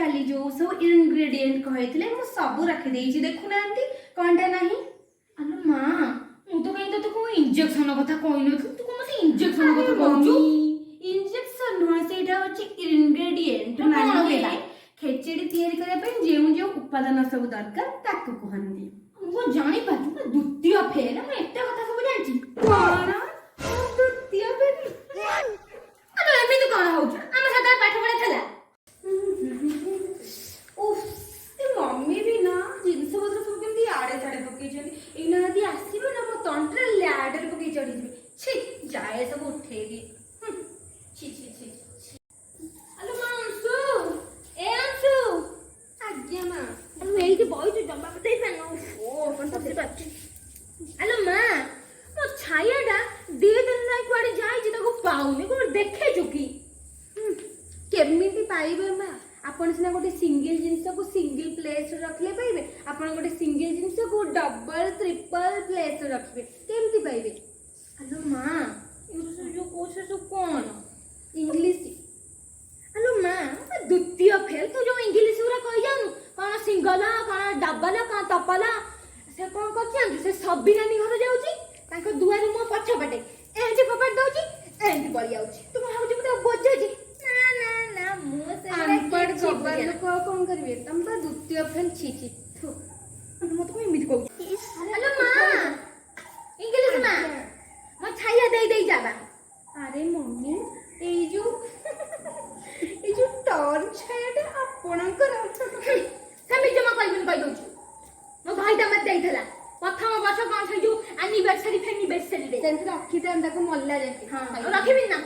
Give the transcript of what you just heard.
काली जो सब इंग्रेडिएंट कहते मु सब रखी देछि देखु नांती कोनटा नाही अलो मां मु तो कहीं तो को इंजेक्शन कथा कहनो तू को मते इंजेक्शन कथा कहू इंजेक्शन नो सेटा होछि इंग्रेडिएंट माने खेचड़ी तयारी करबा पे जेउ जेउ उपादान सब दरकार ताकू कहंदी मु जानि पाछु द्वितीय फेल मैं एते कथा सब जानछि कोन द्वितीय फेल अरे एमे तो कोन होछ हम सदा पाठ पढा थला उफ ए मम्मी भी ना जिंस पत्र सब केमती आड़े छाड़े पकई छथि एना यदि आसीबे ना मो तंत्र लैडर पकई चढ़ी दिबे छी जाए सब उठे दी छी छी छी अलो मां अंशु ए अंशु आज्ञा मां अरे एई जे बॉय जो जम्मा बते पेनो ओ कोन तो बात अलो मां मो छायाडा दे दिन नाइ कुआडे जाई जे ताको पाउनी को देखे चुकी केमिति पाइबे मां आपण सिना गोटे सिंगल जिंस को सिंगल प्लेस रखले पाइबे आपण गोटे सिंगल जिंस को डबल ट्रिपल प्लेस रखबे केमिति पाइबे अलो मां जो कोसे जो कोन इंग्लिश अलो मां द्वितीय फेल तू जो इंग्लिश उरा कहि जानु कोन सिंगल कोन डबल कोन तपला से कोन करछन से सबी नानी घर जाउची ताको दुआर मो पछ पटे ए जे पपट दउची ए जे पड़ी आउची तू भाउ जे मते बोझजी ना ना ना मो से अनपढ़ खबर लोक कोन करबे तम बा द्वितीय फेल छी छी थु मत को इमित कहू अलो मां इंग्लिश मां मो छाया दे जाबा अरे मम्मी ए जो टर्न छायाटा आपणकर समी जमा कहबिन कहि दउची मो भाईटा मत देइथला प्रथम वर्ष कोन से जो एनिवर्सरी फेनिवर्सरी रे सेंस रखी दे अंदा को मल्ला जाके हां रखिबिन ना